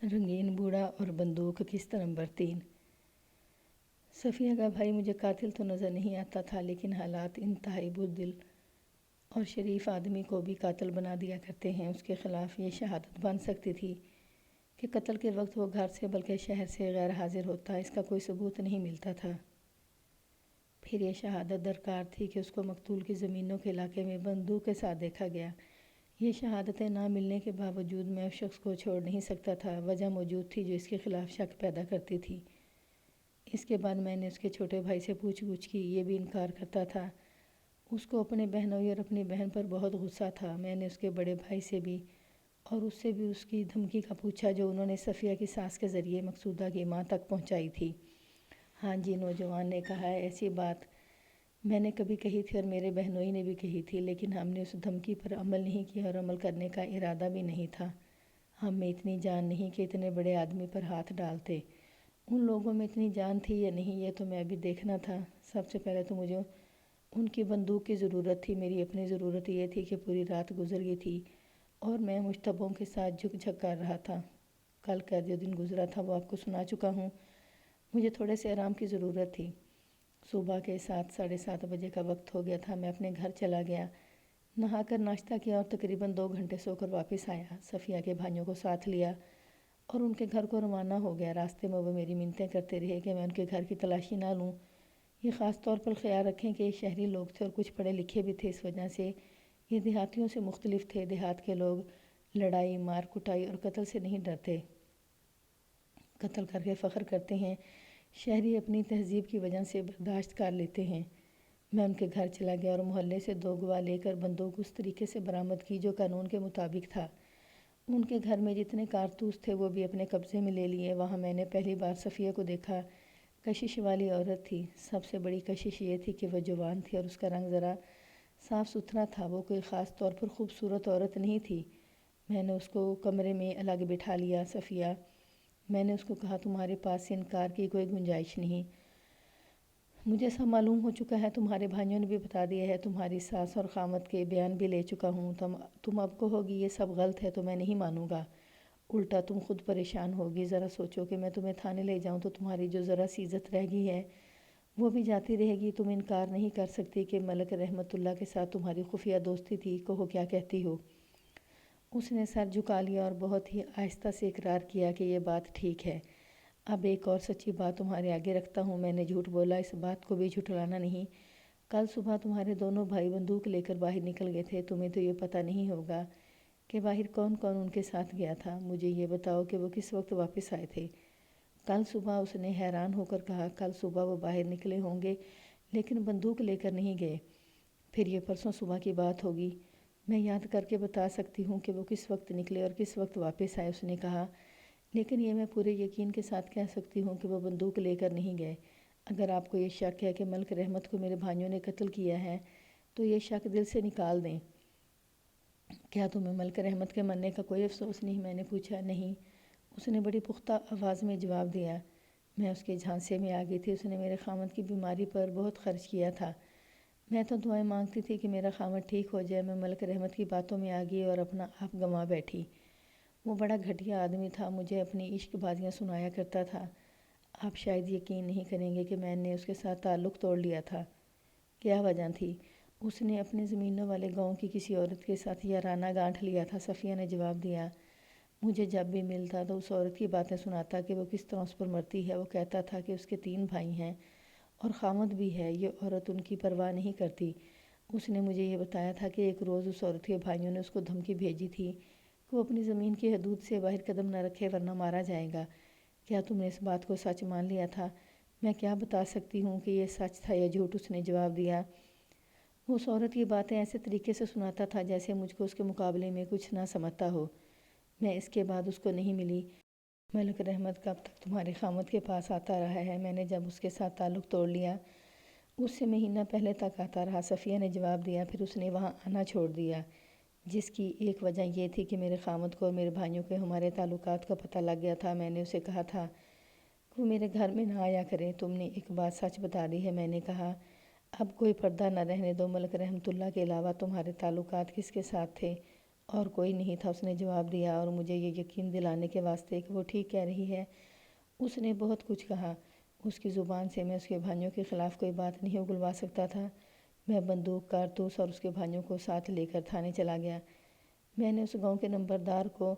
رنگین بوڑھا اور بندوق قسط نمبر 3۔ صفیہ کا بھائی مجھے قاتل تو نظر نہیں آتا تھا، لیکن حالات انتہائی بزدل اور شریف آدمی کو بھی قاتل بنا دیا کرتے ہیں۔ اس کے خلاف یہ شہادت بن سکتی تھی کہ قتل کے وقت وہ گھر سے بلکہ شہر سے غیر حاضر ہوتا، اس کا کوئی ثبوت نہیں ملتا تھا۔ پھر یہ شہادت درکار تھی کہ اس کو مقتول کی زمینوں کے علاقے میں بندوق کے ساتھ دیکھا گیا۔ یہ شہادتیں نہ ملنے کے باوجود میں اس شخص کو چھوڑ نہیں سکتا تھا۔ وجہ موجود تھی جو اس کے خلاف شک پیدا کرتی تھی۔ اس کے بعد میں نے اس کے چھوٹے بھائی سے پوچھ گچھ کی، یہ بھی انکار کرتا تھا۔ اس کو اپنے بہنوئی اور اپنی بہن پر بہت غصہ تھا۔ میں نے اس کے بڑے بھائی سے بھی اور اس سے بھی اس کی دھمکی کا پوچھا جو انہوں نے صفیہ کی ساس کے ذریعے مقصودہ کی ماں تک پہنچائی تھی۔ ہاں جی، نوجوان نے کہا ہے، ایسی بات میں نے کبھی کہی تھی اور میرے بہنوئی نے بھی کہی تھی، لیکن ہم نے اس دھمکی پر عمل نہیں کیا اور عمل کرنے کا ارادہ بھی نہیں تھا۔ ہم میں اتنی جان نہیں کہ اتنے بڑے آدمی پر ہاتھ ڈالتے۔ ان لوگوں میں اتنی جان تھی یا نہیں یہ تو میں ابھی دیکھنا تھا۔ سب سے پہلے تو مجھے ان کی بندوق کی ضرورت تھی۔ میری اپنی ضرورت یہ تھی کہ پوری رات گزر گئی تھی اور میں مشتبہوں کے ساتھ جھک جھک کر رہا تھا۔ کل کا جو دن گزرا تھا وہ آپ کو سنا چکا ہوں۔ مجھے تھوڑے سے آرام کی ضرورت تھی۔ صبح کے 7 ساڑھے 7 بجے کا وقت ہو گیا تھا۔ میں اپنے گھر چلا گیا، نہا کر ناشتہ کیا اور تقریباً 2 گھنٹے سو کر واپس آیا۔ صفیہ کے بھائیوں کو ساتھ لیا اور ان کے گھر کو روانہ ہو گیا۔ راستے میں وہ میری منتیں کرتے رہے کہ میں ان کے گھر کی تلاشی نہ لوں۔ یہ خاص طور پر خیال رکھیں کہ یہ شہری لوگ تھے اور کچھ پڑھے لکھے بھی تھے، اس وجہ سے یہ دیہاتیوں سے مختلف تھے۔ دیہات کے لوگ لڑائی، مار کٹائی اور قتل سے نہیں ڈرتے، قتل کر کے فخر کرتے ہیں۔ شہری اپنی تہذیب کی وجہ سے برداشت کر لیتے ہیں۔ میں ان کے گھر چلا گیا اور محلے سے 2 گواہ لے کر بندوق اس طریقے سے برآمد کی جو قانون کے مطابق تھا۔ ان کے گھر میں جتنے کارتوس تھے وہ بھی اپنے قبضے میں لے لیے۔ وہاں میں نے پہلی بار صفیہ کو دیکھا۔ کشش والی عورت تھی۔ سب سے بڑی کشش یہ تھی کہ وہ جوان تھی اور اس کا رنگ ذرا صاف ستھرا تھا۔ وہ کوئی خاص طور پر خوبصورت عورت نہیں تھی۔ میں نے اس کو کمرے میں الگ بٹھا لیا۔ صفیہ، میں نے اس کو کہا، تمہارے پاس سے انکار کی کوئی گنجائش نہیں۔ مجھے سب معلوم ہو چکا ہے، تمہارے بھائیوں نے بھی بتا دیا ہے، تمہاری ساس اور خامد کے بیان بھی لے چکا ہوں۔ تم اب کہو گی یہ سب غلط ہے تو میں نہیں مانوں گا، الٹا تم خود پریشان ہوگی۔ ذرا سوچو کہ میں تمہیں تھانے لے جاؤں تو تمہاری جو ذرا سی عزت رہ گئی ہے وہ بھی جاتی رہے گی۔ تم انکار نہیں کر سکتی کہ ملک رحمت اللہ کے ساتھ تمہاری خفیہ دوستی تھی۔ کہو کیا کہتی ہو؟ اس نے سر جھکا لیا اور بہت ہی آہستہ سے اقرار کیا کہ یہ بات ٹھیک ہے۔ اب ایک اور سچی بات تمہارے آگے رکھتا ہوں۔ میں نے جھوٹ بولا، اس بات کو بھی جھٹلانا نہیں۔ کل صبح تمہارے دونوں بھائی بندوق لے کر باہر نکل گئے تھے۔ تمہیں تو یہ پتہ نہیں ہوگا کہ باہر کون کون ان کے ساتھ گیا تھا۔ مجھے یہ بتاؤ کہ وہ کس وقت واپس آئے تھے؟ کل صبح، اس نے حیران ہو کر کہا۔ کل صبح وہ باہر نکلے ہوں گے لیکن بندوق لے کر نہیں گئے۔ پھر یہ پرسوں صبح کی بات ہوگی۔ میں یاد کر کے بتا سکتی ہوں کہ وہ کس وقت نکلے اور کس وقت واپس آئے، اس نے کہا، لیکن یہ میں پورے یقین کے ساتھ کہہ سکتی ہوں کہ وہ بندوق لے کر نہیں گئے۔ اگر آپ کو یہ شک ہے کہ ملک رحمت کو میرے بھائیوں نے قتل کیا ہے تو یہ شک دل سے نکال دیں۔ کیا تمہیں ملک رحمت کے مرنے کا کوئی افسوس نہیں؟ میں نے پوچھا۔ نہیں، اس نے بڑی پختہ آواز میں جواب دیا۔ میں اس کے جھانسے میں آ گئی تھی۔ اس نے میرے خامد کی بیماری پر بہت خرچ کیا تھا۔ میں تو دعائیں مانگتی تھی کہ میرا خامد ٹھیک ہو جائے۔ میں ملک رحمت کی باتوں میں آ گئی اور اپنا آپ گنوا بیٹھی۔ وہ بڑا گھٹیا آدمی تھا، مجھے اپنی عشق بازیاں سنایا کرتا تھا۔ آپ شاید یقین نہیں کریں گے کہ میں نے اس کے ساتھ تعلق توڑ لیا تھا۔ کیا وجہ تھی؟ اس نے اپنے زمینوں والے گاؤں کی کسی عورت کے ساتھ یارانہ گانٹھ لیا تھا، صفیہ نے جواب دیا۔ مجھے جب بھی ملتا تو اس عورت کی باتیں سناتا کہ وہ کس طرح اس پر مرتی ہے۔ وہ کہتا تھا کہ اس کے 3 بھائی ہیں اور خامد بھی ہے، یہ عورت ان کی پرواہ نہیں کرتی۔ اس نے مجھے یہ بتایا تھا کہ ایک روز اس عورت کے بھائیوں نے اس کو دھمکی بھیجی تھی کہ وہ اپنی زمین کی حدود سے باہر قدم نہ رکھے ورنہ مارا جائے گا۔ کیا تم نے اس بات کو سچ مان لیا تھا؟ میں کیا بتا سکتی ہوں کہ یہ سچ تھا یا جھوٹ، اس نے جواب دیا۔ وہ اس عورت کی باتیں ایسے طریقے سے سناتا تھا جیسے مجھ کو اس کے مقابلے میں کچھ نہ سمجھتا ہو۔ میں اس کے بعد اس کو نہیں ملی۔ ملک رحمت کب تک تمہارے خامد کے پاس آتا رہا ہے؟ میں نے جب اس کے ساتھ تعلق توڑ لیا اس سے مہینہ پہلے تک آتا رہا، صفیہ نے جواب دیا۔ پھر اس نے وہاں آنا چھوڑ دیا، جس کی ایک وجہ یہ تھی کہ میرے خامد کو اور میرے بھائیوں کے ہمارے تعلقات کا پتہ لگ گیا تھا۔ میں نے اسے کہا تھا کہ وہ میرے گھر میں نہ آیا کرے۔ تم نے ایک بات سچ بتا دی ہے، میں نے کہا۔ اب کوئی پردہ نہ رہنے دو۔ ملک رحمت اللہ کے علاوہ تمہارے تعلقات کس کے ساتھ تھے؟ اور کوئی نہیں تھا، اس نے جواب دیا، اور مجھے یہ یقین دلانے کے واسطے کہ وہ ٹھیک کہہ رہی ہے۔ اس نے بہت کچھ کہا، اس کی زبان سے میں اس کے بھائیوں کے خلاف کوئی بات نہیں اگلوا سکتا تھا۔ میں بندوق، کارتوس اور اس کے بھائیوں کو ساتھ لے کر تھانے چلا گیا۔ میں نے اس گاؤں کے نمبردار کو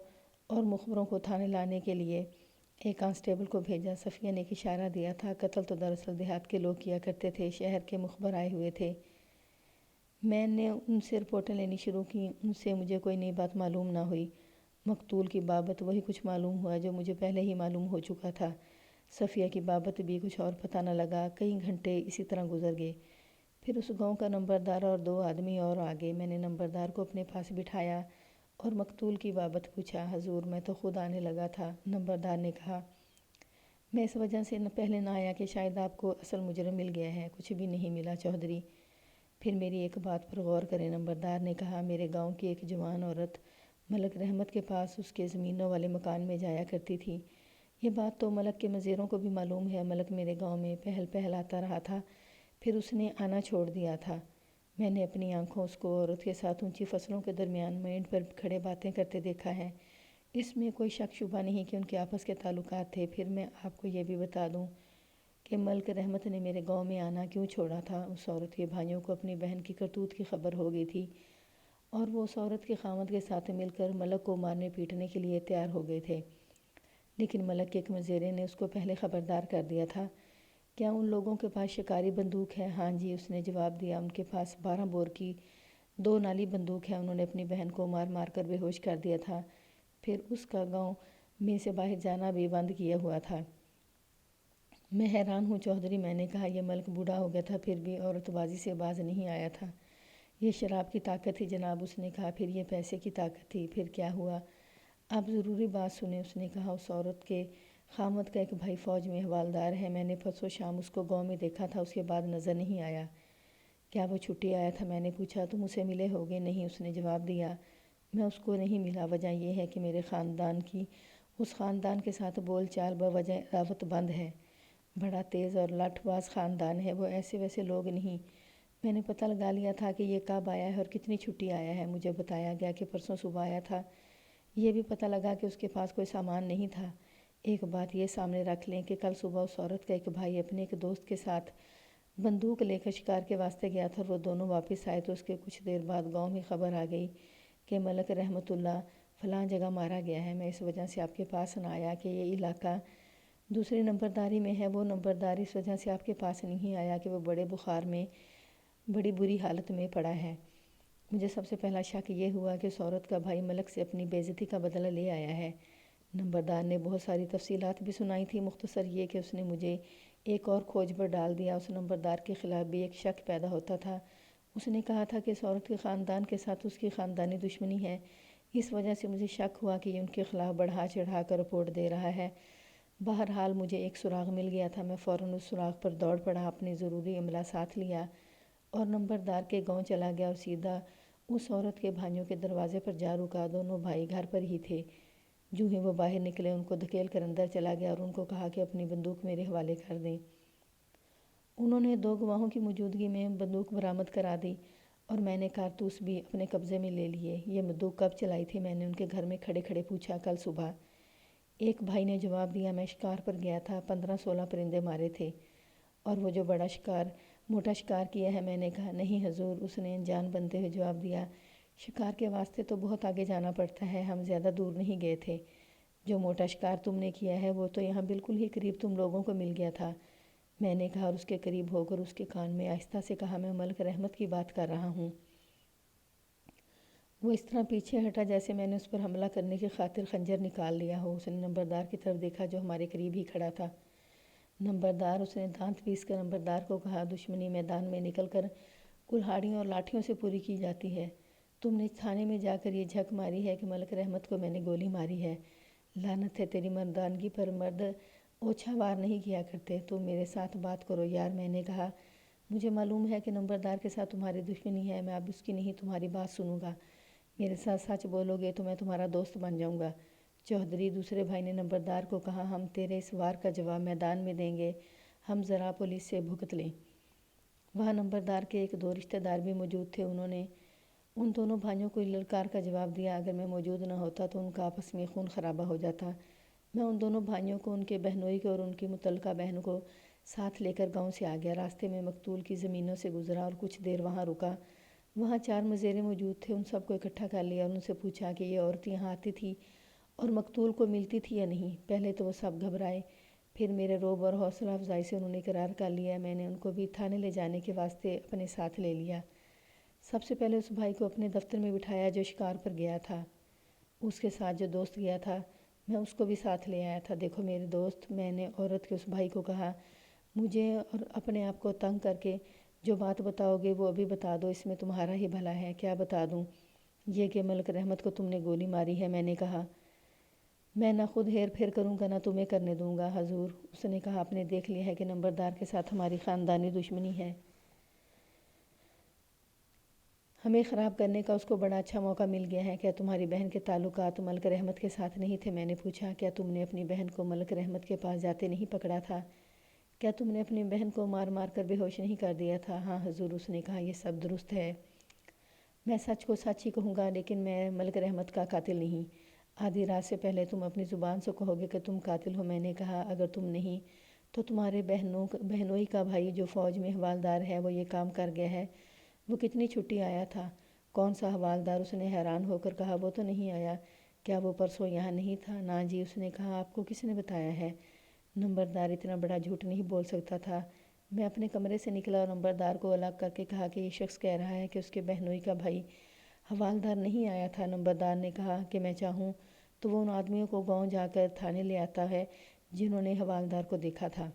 اور مخبروں کو تھانے لانے کے لیے ایک کانسٹیبل کو بھیجا۔ صفیہ نے ایک اشارہ دیا تھا۔ قتل تو دراصل دیہات کے لوگ کیا کرتے تھے، شہر کے مخبر آئے ہوئے تھے۔ میں نے ان سے رپورٹیں لینی شروع کی، ان سے مجھے کوئی نئی بات معلوم نہ ہوئی۔ مقتول کی بابت وہی کچھ معلوم ہوا جو مجھے پہلے ہی معلوم ہو چکا تھا۔ صفیہ کی بابت بھی کچھ اور پتہ نہ لگا۔ کئی گھنٹے اسی طرح گزر گئے۔ پھر اس گاؤں کا نمبردار اور 2 آدمی اور آ گئے۔ میں نے نمبردار کو اپنے پاس بٹھایا اور مقتول کی بابت پوچھا۔ حضور، میں تو خود آنے لگا تھا، نمبردار نے کہا۔ میں اس وجہ سے پہلے نہ آیا کہ شاید آپ کو اصل مجرم مل گیا ہے۔ کچھ بھی نہیں ملا چوہدری۔ پھر میری ایک بات پر غور کریں، نمبردار نے کہا۔ میرے گاؤں کی ایک جوان عورت ملک رحمت کے پاس اس کے زمینوں والے مکان میں جایا کرتی تھی۔ یہ بات تو ملک کے مزیروں کو بھی معلوم ہے۔ ملک میرے گاؤں میں پہل پہل آتا رہا تھا، پھر اس نے آنا چھوڑ دیا تھا۔ میں نے اپنی آنکھوں اس کو عورت کے ساتھ اونچی فصلوں کے درمیان مینڈ پر کھڑے باتیں کرتے دیکھا ہے۔ اس میں کوئی شک شبہ نہیں کہ ان کے آپس کے تعلقات تھے۔ پھر میں آپ کو یہ بھی بتا دوں کہ ملک رحمت نے میرے گاؤں میں آنا کیوں چھوڑا تھا۔ اس عورت کے بھائیوں کو اپنی بہن کی کرتوت کی خبر ہو گئی تھی، اور وہ اس عورت کے خاوند کے ساتھ مل کر ملک کو مارنے پیٹنے کے لیے تیار ہو گئے تھے۔ لیکن ملک کے ایک مزیرے نے اس کو پہلے خبردار کر دیا تھا۔ کیا ان لوگوں کے پاس شکاری بندوق ہے؟ ہاں جی، اس نے جواب دیا۔ ان کے پاس 12 بور کی 2 نالی بندوق ہے۔ انہوں نے اپنی بہن کو مار مار کر بے ہوش کر دیا تھا، پھر اس کا گاؤں میں سے باہر جانا بھی بند کیا ہوا تھا۔ میں حیران ہوں چوہدری، میں نے کہا۔ یہ ملک بوڑھا ہو گیا تھا، پھر بھی عورت بازی سے باز نہیں آیا تھا۔ یہ شراب کی طاقت تھی جناب، اس نے کہا۔ پھر یہ پیسے کی طاقت تھی۔ پھر کیا ہوا؟ آپ ضروری بات سنیں، اس نے کہا۔ اس عورت کے خاوند کا ایک بھائی فوج میں حوالدار ہے۔ میں نے پرسوں شام اس کو گاؤں میں دیکھا تھا، اس کے بعد نظر نہیں آیا۔ کیا وہ چھٹی آیا تھا؟ میں نے پوچھا۔ تم اسے ملے ہوگے؟ نہیں، اس نے جواب دیا۔ میں اس کو نہیں ملا۔ وجہ یہ ہے کہ میرے خاندان کی اس خاندان کے ساتھ بول چال بوجہ عداوت بند ہے۔ بڑا تیز اور لاٹھ باز خاندان ہے، وہ ایسے ویسے لوگ نہیں۔ میں نے پتہ لگا لیا تھا کہ یہ کب آیا ہے اور کتنی چھٹی آیا ہے۔ مجھے بتایا گیا کہ پرسوں صبح آیا تھا۔ یہ بھی پتہ لگا کہ اس کے پاس کوئی سامان نہیں تھا۔ ایک بات یہ سامنے رکھ لیں کہ کل صبح اس عورت کا ایک بھائی اپنے ایک دوست کے ساتھ بندوق لے کر شکار کے واسطے گیا تھا، اور وہ دونوں واپس آئے تو اس کے کچھ دیر بعد گاؤں میں خبر آ گئی کہ ملک رحمت اللہ فلاں جگہ مارا گیا ہے۔ میں اس وجہ سے آپ کے پاس نہ آیا کہ یہ علاقہ دوسری نمبرداری میں ہے۔ وہ نمبردار اس وجہ سے آپ کے پاس نہیں آیا کہ وہ بڑے بخار میں بڑی بری حالت میں پڑا ہے۔ مجھے سب سے پہلا شک یہ ہوا کہ اس عورت کا بھائی ملک سے اپنی بے عزتی کا بدلہ لے آیا ہے۔ نمبردار نے بہت ساری تفصیلات بھی سنائی تھی، مختصر یہ کہ اس نے مجھے ایک اور کھوج پر ڈال دیا۔ اس نمبردار کے خلاف بھی ایک شک پیدا ہوتا تھا۔ اس نے کہا تھا کہ اس عورت کے خاندان کے ساتھ اس کی خاندانی دشمنی ہے۔ اس وجہ سے مجھے شک ہوا کہ یہ ان کے خلاف بڑھا چڑھا کر رپورٹ دے رہا ہے۔ بہرحال مجھے ایک سراغ مل گیا تھا۔ میں فوراً اس سراغ پر دوڑ پڑا، اپنے ضروری عملہ ساتھ لیا اور نمبردار کے گاؤں چلا گیا اور سیدھا اس عورت کے بھائیوں کے دروازے پر جا رکا۔ دونوں بھائی گھر پر ہی تھے۔ جو ہی وہ باہر نکلے، ان کو دھکیل کر اندر چلا گیا اور ان کو کہا کہ اپنی بندوق میرے حوالے کر دیں۔ انہوں نے 2 گواہوں کی موجودگی میں بندوق برآمد کرا دی اور میں نے کارتوس بھی اپنے قبضے میں لے لیے۔ یہ بندوق کب چلائی تھی؟ میں نے ان کے گھر میں کھڑے کھڑے پوچھا۔ کل صبح، ایک بھائی نے جواب دیا۔ میں شکار پر گیا تھا، 15-16 پرندے مارے تھے۔ اور وہ جو بڑا شکار، موٹا شکار کیا ہے؟ میں نے کہا۔ نہیں حضور، اس نے جان بنتے ہوئے جواب دیا۔ شکار کے واسطے تو بہت آگے جانا پڑتا ہے، ہم زیادہ دور نہیں گئے تھے۔ جو موٹا شکار تم نے کیا ہے وہ تو یہاں بالکل ہی قریب تم لوگوں کو مل گیا تھا، میں نے کہا، اور اس کے قریب ہو کر اس کے کان میں آہستہ سے کہا، میں ملک رحمت کی بات کر رہا ہوں۔ وہ اس طرح پیچھے ہٹا جیسے میں نے اس پر حملہ کرنے کی خاطر خنجر نکال لیا ہو۔ اس نے نمبردار کی طرف دیکھا جو ہمارے قریب ہی کھڑا تھا۔ نمبردار، اس نے دانت پیس کر نمبردار کو کہا، دشمنی میدان میں نکل کر کلہاڑیوں اور لاٹھیوں سے پوری کی جاتی ہے۔ تم نے تھانے میں جا کر یہ جھک ماری ہے کہ ملک رحمت کو میں نے گولی ماری ہے۔ لعنت ہے تیری مردانگی پر، مرد اوچھا وار نہیں کیا کرتے۔ تم میرے ساتھ بات کرو یار، میں نے کہا۔ مجھے معلوم ہے کہ نمبردار کے ساتھ تمہاری دشمنی ہے، میں اب اس کی نہیں تمہاری بات سنوں گا۔ میرے ساتھ سچ بولو گے تو میں تمہارا دوست بن جاؤں گا۔ چوہدری، دوسرے بھائی نے نمبردار کو کہا، ہم تیرے اس وار کا جواب میدان میں دیں گے، ہم ذرا پولیس سے بھگت لیں۔ وہاں نمبردار کے 1-2 رشتہ دار بھی موجود تھے۔ ان دونوں بھائیوں کو للکار کا جواب دیا۔ اگر میں موجود نہ ہوتا تو ان کا آپس میں خون خرابہ ہو جاتا۔ میں ان دونوں بھائیوں کو، ان کے بہنوئی کو اور ان کی متعلقہ بہن کو ساتھ لے کر گاؤں سے آ گیا۔ راستے میں مقتول کی زمینوں سے گزرا اور کچھ دیر وہاں رکا۔ وہاں 4 مزیریں موجود تھے۔ ان سب کو اکٹھا کر لیا اور ان سے پوچھا کہ یہ عورت یہاں آتی تھی اور مقتول کو ملتی تھی یا نہیں۔ پہلے تو وہ سب گھبرائے، پھر میرے رعب اور حوصلہ افزائی سے انہوں نے اقرار کر لیا۔ میں نے ان کو بھی تھانے لے جانے کے واسطے اپنے ساتھ لے لیا۔ سب سے پہلے اس بھائی کو اپنے دفتر میں بٹھایا جو شکار پر گیا تھا۔ اس کے ساتھ جو دوست گیا تھا میں اس کو بھی ساتھ لے آیا تھا۔ دیکھو میرے دوست، میں نے عورت کے اس بھائی کو کہا، مجھے اور اپنے آپ کو تنگ کر کے جو بات بتاؤ گے وہ ابھی بتا دو، اس میں تمہارا ہی بھلا ہے۔ کیا بتا دوں؟ یہ کہ ملک رحمت کو تم نے گولی ماری ہے۔ میں نے کہا، میں نہ خود ہیر پھیر کروں گا نہ تمہیں کرنے دوں گا حضور۔ اس نے کہا، آپ نے دیکھ لیا ہے کہ نمبردار کے ساتھ ہماری خاندانی دشمنی ہے۔ ہمیں خراب کرنے کا اس کو بڑا اچھا موقع مل گیا ہے۔ کیا تمہاری بہن کے تعلقات ملک رحمت کے ساتھ نہیں تھے؟ میں نے پوچھا، کیا تم نے اپنی بہن کو ملک رحمت کے پاس جاتے نہیں پکڑا تھا؟ کیا تم نے اپنی بہن کو مار مار کر بے ہوش نہیں کر دیا تھا؟ ہاں حضور۔ اس نے کہا، یہ سب درست ہے، میں سچ کو سچ ہی کہوں گا، لیکن میں ملک رحمت کا قاتل نہیں۔ آدھی رات سے پہلے تم اپنی زبان سے کہو گے کہ تم قاتل ہو۔ میں نے کہا، اگر تم نہیں تو تمہارے بہنوئی کا بھائی جو فوج میں حوالدار ہے وہ یہ کام کر گیا ہے۔ وہ کتنی چھٹی آیا تھا؟ کون سا حوالدار؟ اس نے حیران ہو کر کہا، وہ تو نہیں آیا۔ کیا وہ پرسوں یہاں نہیں تھا؟ نا جی۔ اس نے کہا، آپ کو کس نے بتایا ہے؟ نمبردار اتنا بڑا جھوٹ نہیں بول سکتا تھا۔ میں اپنے کمرے سے نکلا اور نمبردار کو الگ کر کے کہا کہ یہ شخص کہہ رہا ہے کہ اس کے بہنوئی کا بھائی حوالدار نہیں آیا تھا۔ نمبردار نے کہا کہ میں چاہوں تو وہ ان آدمیوں کو گاؤں جا کر تھانے لے آتا ہے جنہوں نے حوالدار کو دیکھا تھا۔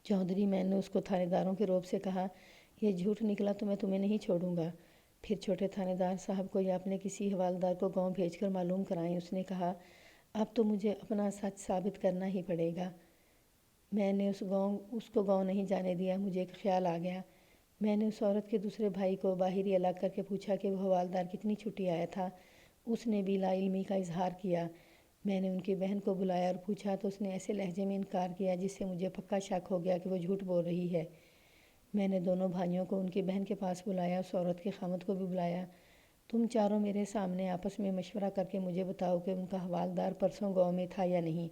چودھری، میں نے اس کو تھانے داروں کے روب سے کہا، یہ جھوٹ نکلا تو میں تمہیں نہیں چھوڑوں گا۔ پھر چھوٹے تھانے دار صاحب کو یا اپنے کسی حوالدار کو گاؤں بھیج کر معلوم کرائیں۔ اس نے کہا، اب تو مجھے اپنا سچ ثابت کرنا ہی پڑے گا۔ میں نے اس کو گاؤں نہیں جانے دیا۔ مجھے ایک خیال آ گیا۔ میں نے اس عورت کے دوسرے بھائی کو باہر ہی الگ کر کے پوچھا کہ وہ حوالدار کتنی چھٹی آیا تھا۔ اس نے بھی لا علمی کا اظہار کیا۔ میں نے ان کی بہن کو بلایا اور پوچھا تو اس نے ایسے لہجے میں انکار کیا جس سے مجھے پکا شک ہو گیا کہ وہ جھوٹ بول رہی ہے۔ میں نے دونوں بھائیوں کو ان کی بہن کے پاس بلایا، اس عورت کے خاوند کو بھی بلایا۔ تم چاروں میرے سامنے آپس میں مشورہ کر کے مجھے بتاؤ کہ ان کا حوالدار پرسوں گاؤں میں تھا یا نہیں۔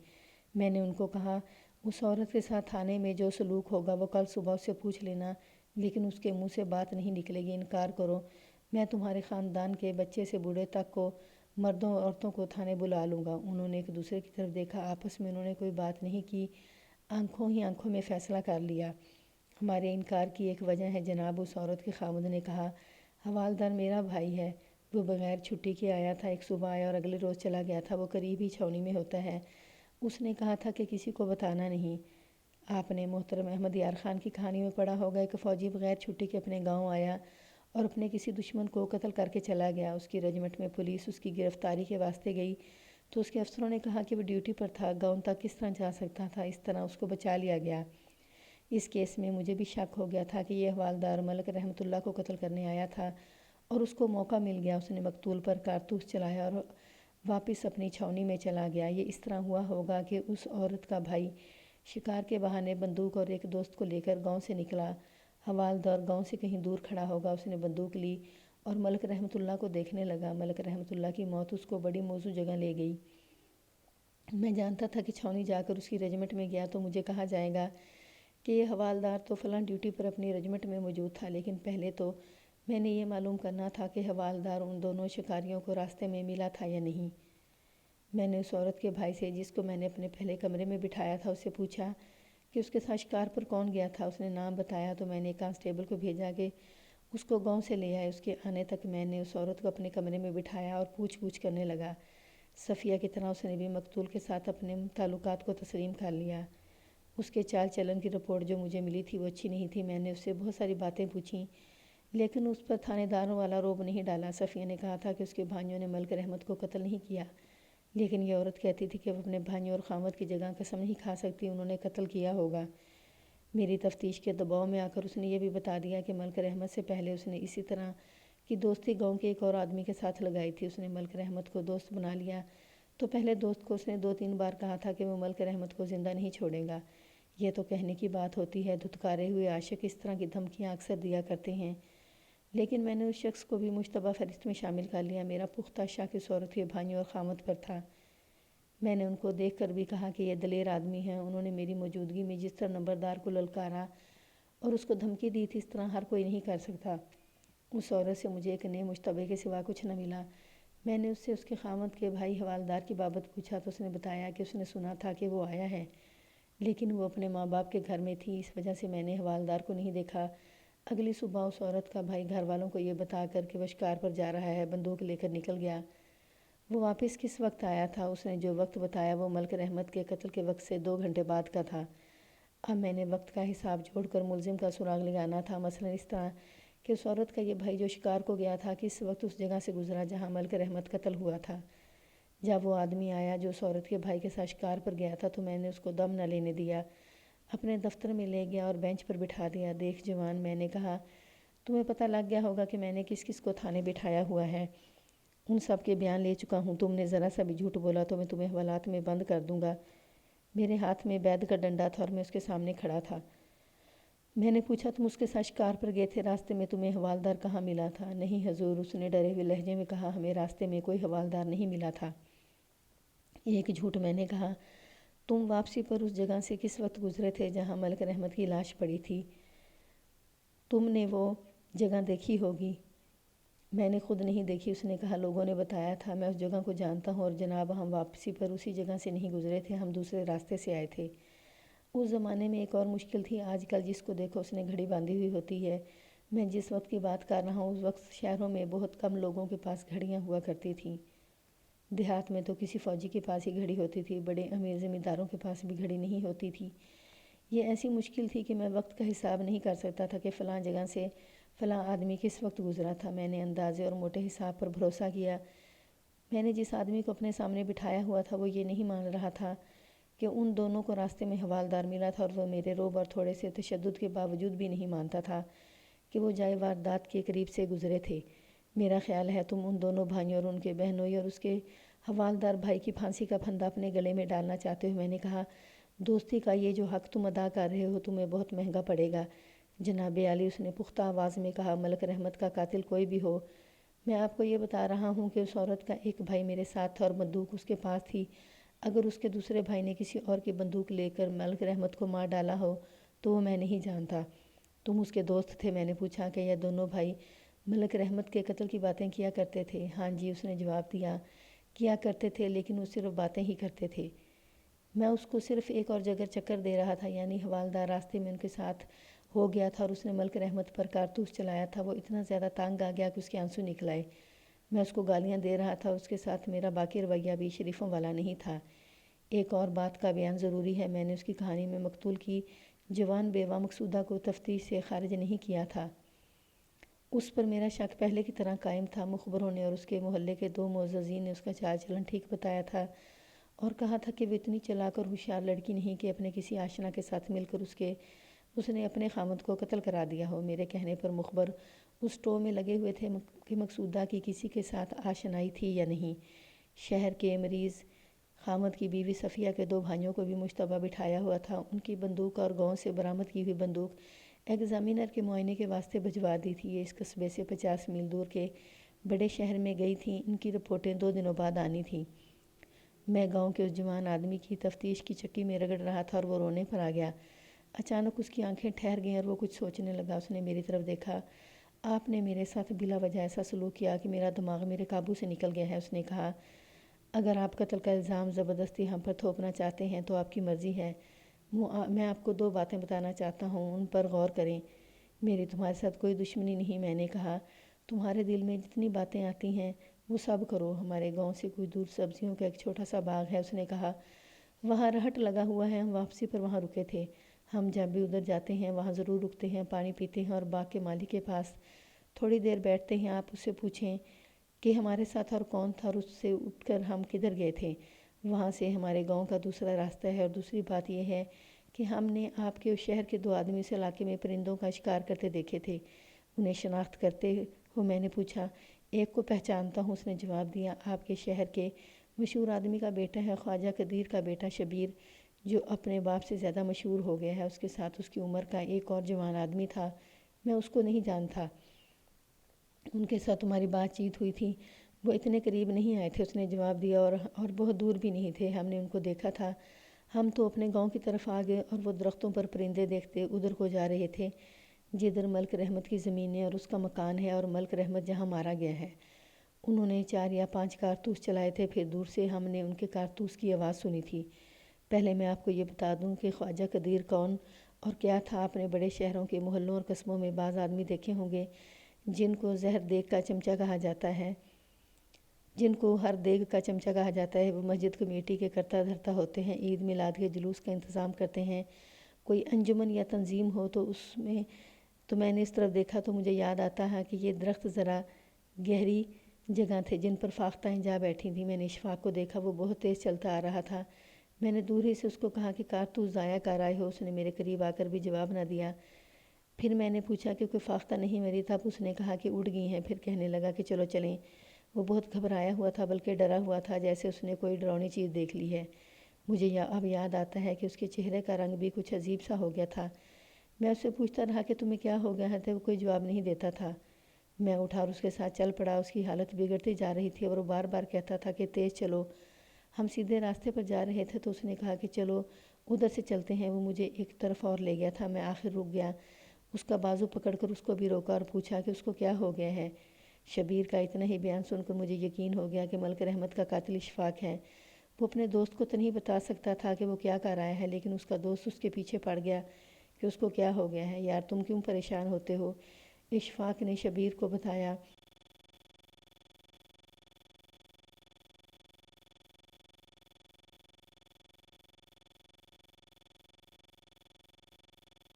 میں نے ان کو کہا، اس عورت کے ساتھ تھانے میں جو سلوک ہوگا وہ کل صبح اس سے پوچھ لینا، لیکن اس کے منہ سے بات نہیں نکلے گی، انکار کرو۔ میں تمہارے خاندان کے بچے سے بوڑھے تک کو، مردوں اور عورتوں کو تھانے بلا لوں گا۔ انہوں نے ایک دوسرے کی طرف دیکھا، آپس میں انہوں نے کوئی بات نہیں کی، آنکھوں ہی آنکھوں میں فیصلہ کر لیا۔ ہمارے انکار کی ایک وجہ ہے جناب، اس عورت کے خاوند نے کہا، حوالدار میرا بھائی ہے، وہ بغیر چھٹی کے آیا تھا، ایک صبح آیا اور اگلے روز چلا گیا تھا، وہ قریب ہی چھاؤنی میں ہوتا ہے۔ اس نے کہا تھا کہ کسی کو بتانا نہیں۔ آپ نے محترم احمد یار خان کی کہانی میں پڑھا ہوگا، ایک فوجی بغیر چھٹی کے اپنے گاؤں آیا اور اپنے کسی دشمن کو قتل کر کے چلا گیا۔ اس کی رجمنٹ میں پولیس اس کی گرفتاری کے واسطے گئی تو اس کے افسروں نے کہا کہ وہ ڈیوٹی پر تھا، گاؤں تک کس طرح جا سکتا تھا، اس طرح اس کو بچا لیا گیا۔ اس کیس میں مجھے بھی شک ہو گیا تھا کہ یہ حوالدار ملک رحمت اللہ کو قتل کرنے آیا تھا اور اس کو موقع مل گیا، اس نے مقتول پر کارتوس چلایا اور واپس اپنی چھاؤنی میں چلا گیا۔ یہ اس طرح ہوا ہوگا کہ اس عورت کا بھائی شکار کے بہانے بندوق اور ایک دوست کو لے کر گاؤں سے نکلا، حوالدار گاؤں سے کہیں دور کھڑا ہوگا، اس نے بندوق لی اور ملک رحمت اللہ کو دیکھنے لگا۔ ملک رحمت اللہ کی موت اس کو بڑی موزوں جگہ لے گئی۔ میں جانتا تھا کہ چھاؤنی جا کر اس کی رجمنٹ میں گیا تو مجھے کہا جائے گا کہ یہ حوالدار تو فلاں ڈیوٹی پر اپنی رجمنٹ میں موجود تھا، لیکن پہلے تو میں نے یہ معلوم کرنا تھا کہ حوالدار ان دونوں شکاریوں کو راستے میں ملا تھا یا نہیں۔ میں نے اس عورت کے بھائی سے، جس کو میں نے اپنے پہلے کمرے میں بٹھایا تھا، اس سے پوچھا کہ اس کے ساتھ شکار پر کون گیا تھا۔ اس نے نام بتایا تو میں نے ایک کانسٹیبل کو بھیجا کہ اس کو گاؤں سے لے آئے۔ اس کے آنے تک میں نے اس عورت کو اپنے کمرے میں بٹھایا اور پوچھ گچھ کرنے لگا۔ صفیہ کی طرح اس نے بھی مقتول کے ساتھ اپنے تعلقات کو تسلیم کر لیا۔ اس کے چال چلن کی رپورٹ جو مجھے ملی تھی وہ اچھی نہیں تھی۔ میں نے اس سے بہت ساری باتیں پوچھیں لیکن اس پر تھانے داروں والا رعب نہیں ڈالا۔ صفیہ نے کہا تھا کہ اس کے بھائیوں نے ملک رحمت کو قتل نہیں کیا، لیکن یہ عورت کہتی تھی کہ وہ اپنے بھائیوں اور خاوند کی جگہ قسم نہیں کھا سکتی، انہوں نے قتل کیا ہوگا۔ میری تفتیش کے دباؤ میں آ کر اس نے یہ بھی بتا دیا کہ ملک رحمت سے پہلے اس نے اسی طرح کی دوستی گاؤں کے ایک اور آدمی کے ساتھ لگائی تھی۔ اس نے ملک رحمت کو دوست بنا لیا تو پہلے دوست کو اس نے 2-3 بار کہا تھا کہ وہ ملک رحمت کو زندہ نہیں چھوڑے گا۔ یہ تو کہنے کی بات ہوتی ہے، دھتکارے ہوئے عاشق اس طرح کی دھمکیاں اکثر دیا کرتے ہیں۔ لیکن میں نے اس شخص کو بھی مشتبہ فہرست میں شامل کر لیا۔ میرا پختہ شک اس عورت کے بھائیوں اور خامد پر تھا۔ میں نے ان کو دیکھ کر بھی کہا کہ یہ دلیر آدمی ہیں۔ انہوں نے میری موجودگی میں جس طرح نمبردار کو للکارا اور اس کو دھمکی دی تھی، اس طرح ہر کوئی نہیں کر سکتا۔ اس عورت سے مجھے ایک نئے مشتبہ کے سوا کچھ نہ ملا۔ میں نے اس سے اس کے خامد کے بھائی حوالدار کی بابت پوچھا تو اس نے بتایا کہ اس نے سنا تھا کہ وہ آیا ہے، لیکن وہ اپنے ماں باپ کے گھر میں تھی، اس وجہ سے میں نے حوالدار کو نہیں دیکھا۔ اگلی صبح اس عورت کا بھائی گھر والوں کو یہ بتا کر کہ وہ شکار پر جا رہا ہے، بندوق لے کر نکل گیا۔ وہ واپس کس وقت آیا تھا؟ اس نے جو وقت بتایا وہ ملک رحمت کے قتل کے وقت سے 2 گھنٹے بعد کا تھا۔ اب میں نے وقت کا حساب جوڑ کر ملزم کا سراغ لگانا تھا، مثلاً اس طرح کہ اس عورت کا یہ بھائی جو شکار کو گیا تھا کس وقت اس جگہ سے گزرا جہاں ملک رحمت قتل ہوا تھا۔ جب وہ آدمی آیا جو اس عورت کے بھائی کے ساتھ شکار پر گیا تھا تو میں نے اس کو دم نہ لینے دیا، اپنے دفتر میں لے گیا اور بینچ پر بٹھا دیا۔ دیکھ جوان، میں نے کہا، تمہیں پتہ لگ گیا ہوگا کہ میں نے کس کس کو تھانے بٹھایا ہوا ہے۔ ان سب کے بیان لے چکا ہوں۔ تم نے ذرا سا بھی جھوٹ بولا تو میں تمہیں حوالات میں بند کر دوں گا۔ میرے ہاتھ میں بید کا ڈنڈا تھا اور میں اس کے سامنے کھڑا تھا۔ میں نے پوچھا، تم اس کے ساتھ شکار پر گئے تھے، راستے میں تمہیں حوالدار کہاں ملا تھا؟ نہیں حضور، اس نے ڈرے ہوئے لہجے میں کہا، ہمیں راستے میں کوئی حوالدار نہیں ملا تھا۔ ایک جھوٹ، میں نے کہا۔ تم واپسی پر اس جگہ سے کس وقت گزرے تھے جہاں ملک رحمت کی لاش پڑی تھی؟ تم نے وہ جگہ دیکھی ہوگی۔ میں نے خود نہیں دیکھی، اس نے کہا، لوگوں نے بتایا تھا۔ میں اس جگہ کو جانتا ہوں اور جناب ہم واپسی پر اسی جگہ سے نہیں گزرے تھے، ہم دوسرے راستے سے آئے تھے۔ اس زمانے میں ایک اور مشکل تھی، آج کل جس کو دیکھو اس نے گھڑی باندھی ہوئی ہوتی ہے۔ میں جس وقت کی بات کر رہا ہوں اس وقت شہروں میں بہت کم لوگوں کے پاس گھڑیاں ہوا کرتی تھیں۔ دیہات میں تو کسی فوجی کے پاس ہی گھڑی ہوتی تھی، بڑے امیر زمینداروں کے پاس بھی گھڑی نہیں ہوتی تھی۔ یہ ایسی مشکل تھی کہ میں وقت کا حساب نہیں کر سکتا تھا کہ فلاں جگہ سے فلاں آدمی کس وقت گزرا تھا۔ میں نے اندازے اور موٹے حساب پر بھروسہ کیا۔ میں نے جس آدمی کو اپنے سامنے بٹھایا ہوا تھا وہ یہ نہیں مان رہا تھا کہ ان دونوں کو راستے میں حوالدار ملا تھا، اور وہ میرے رعب اور تھوڑے سے تشدد کے باوجود بھی نہیں مانتا تھا کہ وہ جائے واردات کے قریب سے گزرے تھے۔ میرا خیال ہے تم ان دونوں بھائیوں اور ان کے بہنوئی اور اس کے حوالدار بھائی کی پھانسی کا پھندا اپنے گلے میں ڈالنا چاہتے ہو۔ میں نے کہا، دوستی کا یہ جو حق تم ادا کر رہے ہو تمہیں بہت مہنگا پڑے گا جناب عالی، اس نے پختہ آواز میں کہا۔ ملک رحمت کا قاتل کوئی بھی ہو، میں آپ کو یہ بتا رہا ہوں کہ اس عورت کا ایک بھائی میرے ساتھ تھا اور بندوق اس کے پاس تھی۔ اگر اس کے دوسرے بھائی نے کسی اور کی بندوق لے کر ملک رحمت کو مار ڈالا ہو تو وہ میں نہیں جانتا۔ تم اس کے دوست تھے؟ میں نے پوچھا کہ یہ دونوں بھائی ملک رحمت کے قتل کی باتیں کیا کرتے تھے؟ ہاں جی، اس نے جواب دیا، کیا کرتے تھے، لیکن وہ صرف باتیں ہی کرتے تھے۔ میں اس کو صرف ایک اور جگہ چکر دے رہا تھا، یعنی حوالدار راستے میں ان کے ساتھ ہو گیا تھا اور اس نے ملک رحمت پر کارتوس چلایا تھا۔ وہ اتنا زیادہ تانگ آ گیا کہ اس کے آنسو نکل آئے۔ میں اس کو گالیاں دے رہا تھا، اس کے ساتھ میرا باقی رویہ بھی شریفوں والا نہیں تھا۔ ایک اور بات کا بیان ضروری ہے، میں نے اس کی کہانی میں مقتول کی جوان بیوہ مقصودہ کو تفتیش سے خارج نہیں کیا تھا۔ اس پر میرا شک پہلے کی طرح قائم تھا۔ مخبروں نے اور اس کے محلے کے 2 معززین نے اس کا چال چلن ٹھیک بتایا تھا اور کہا تھا کہ وہ اتنی چلاک اور ہوشیار لڑکی نہیں کہ اپنے کسی آشنا کے ساتھ مل کر اس نے اپنے خامد کو قتل کرا دیا ہو۔ میرے کہنے پر مخبر اس ٹو میں لگے ہوئے تھے کہ مقصودہ کی کسی کے ساتھ آشنائی تھی یا نہیں۔ شہر کے مریض خامد کی بیوی صفیہ کے 2 بھائیوں کو بھی مشتبہ بٹھایا ہوا تھا۔ ان کی بندوق اور گاؤں سے برآمد کی ہوئی بندوق ایگزامینر کے معائنے کے واسطے بھجوا دی تھی۔ یہ اس قصبے سے 50 میل دور کے بڑے شہر میں گئی تھیں۔ ان کی رپورٹیں 2 دنوں بعد آنی تھیں۔ میں گاؤں کے اس جوان آدمی کی تفتیش کی چکی میں رگڑ رہا تھا اور وہ رونے پر آ گیا۔ اچانک اس کی آنکھیں ٹھہر گئیں اور وہ کچھ سوچنے لگا۔ اس نے میری طرف دیکھا۔ آپ نے میرے ساتھ بلا وجہ ایسا سلوک کیا کہ میرا دماغ میرے قابو سے نکل گیا ہے۔ اس نے کہا، اگر آپ قتل کا الزام زبردستی ہم پر تھوپنا چاہتے ہیں تو آپ کی مرضی ہے۔ میں آپ کو 2 باتیں بتانا چاہتا ہوں، ان پر غور کریں۔ میری تمہارے ساتھ کوئی دشمنی نہیں، میں نے کہا۔ تمہارے دل میں جتنی باتیں آتی ہیں وہ سب کرو۔ ہمارے گاؤں سے کچھ دور سبزیوں کا ایک چھوٹا سا باغ ہے، اس نے کہا۔ وہاں رہٹ لگا ہوا ہے، ہم واپسی پر وہاں رکے تھے۔ ہم جب بھی ادھر جاتے ہیں وہاں ضرور رکتے ہیں، پانی پیتے ہیں اور باغ کے مالک کے پاس تھوڑی دیر بیٹھتے ہیں۔ آپ اس سے پوچھیں کہ ہمارے ساتھ اور کون تھا اور اس سے اٹھ کر ہم کدھر گئے تھے۔ وہاں سے ہمارے گاؤں کا دوسرا راستہ ہے۔ اور دوسری بات یہ ہے کہ ہم نے آپ کے اس شہر کے 2 آدمی اس علاقے میں پرندوں کا شکار کرتے دیکھے تھے۔ انہیں شناخت کرتے ہو؟ میں نے پوچھا۔ ایک کو پہچانتا ہوں، اس نے جواب دیا۔ آپ کے شہر کے مشہور آدمی کا بیٹا ہے، خواجہ قدیر کا بیٹا شبیر، جو اپنے باپ سے زیادہ مشہور ہو گیا ہے۔ اس کے ساتھ اس کی عمر کا ایک اور جوان آدمی تھا، میں اس کو نہیں جانتا۔ ان کے ساتھ تمہاری بات چیت ہوئی تھی، وہ اتنے قریب نہیں آئے تھے، اس نے جواب دیا، اور بہت دور بھی نہیں تھے، ہم نے ان کو دیکھا تھا۔ ہم تو اپنے گاؤں کی طرف آ گئے اور وہ درختوں پر پرندے دیکھتے ادھر کو جا رہے تھے جدھر ملک رحمت کی زمینیں اور اس کا مکان ہے اور ملک رحمت جہاں مارا گیا ہے۔ انہوں نے 4 یا 5 کارتوس چلائے تھے، پھر دور سے ہم نے ان کے کارتوس کی آواز سنی تھی۔ پہلے میں آپ کو یہ بتا دوں کہ خواجہ قدیر کون اور کیا تھا۔ اپنے بڑے شہروں کے محلوں اور قصبوں میں بعض آدمی دیکھے ہوں گے جن کو زہر دیگ کا چمچہ کہا جاتا ہے، جن کو ہر دیگ کا چمچہ کہا جاتا ہے۔ وہ مسجد کمیٹی کے کرتا دھرتا ہوتے ہیں، عید میلاد کے جلوس کا انتظام کرتے ہیں، کوئی انجمن یا تنظیم ہو تو میں نے اس طرف دیکھا تو مجھے یاد آتا ہے کہ یہ درخت ذرا گہری جگہ تھے جن پر فاختائیں جا بیٹھی تھیں۔ میں نے اشفاق کو دیکھا، وہ بہت تیز چلتا آ رہا تھا۔ میں نے دور ہی سے اس کو کہا کہ کارتوس ضائع کر آئے ہو، اس نے میرے قریب آ کر بھی جواب نہ دیا۔ پھر میں نے پوچھا کہ کوئی فاختہ نہیں مری؟ تب اس نے کہا کہ اڑ گئی ہیں۔ پھر کہنے لگا کہ چلو چلیں۔ وہ بہت گھبرایا ہوا تھا، بلکہ ڈرا ہوا تھا، جیسے اس نے کوئی ڈراؤنی چیز دیکھ لی ہے۔ مجھے اب یاد آتا ہے کہ اس کے چہرے کا رنگ بھی کچھ عجیب سا ہو گیا تھا۔ میں اس سے پوچھتا رہا کہ تمہیں کیا ہو گیا ہے، تو وہ کوئی جواب نہیں دیتا تھا۔ میں اٹھا اور اس کے ساتھ چل پڑا۔ اس کی حالت بگڑتی جا رہی تھی اور وہ بار بار کہتا تھا کہ تیز چلو۔ ہم سیدھے راستے پر جا رہے تھے تو اس نے کہا کہ چلو ادھر سے چلتے ہیں۔ وہ مجھے ایک طرف اور لے گیا تھا۔ میں آخر رک گیا، اس کا بازو پکڑ کر اس کو بھی روکا اور پوچھا کہ اس کو کیا ہو گیا ہے۔ شبیر کا اتنا ہی بیان سن کر مجھے یقین ہو گیا کہ ملک رحمت کا قاتل اشفاق ہے۔ وہ اپنے دوست کو تو نہیں بتا سکتا تھا کہ وہ کیا کر رہا ہے، لیکن اس کا دوست اس کے پیچھے پڑ گیا کہ اس کو کیا ہو گیا ہے۔ یار تم کیوں پریشان ہوتے ہو؟ اشفاق نے شبیر کو بتایا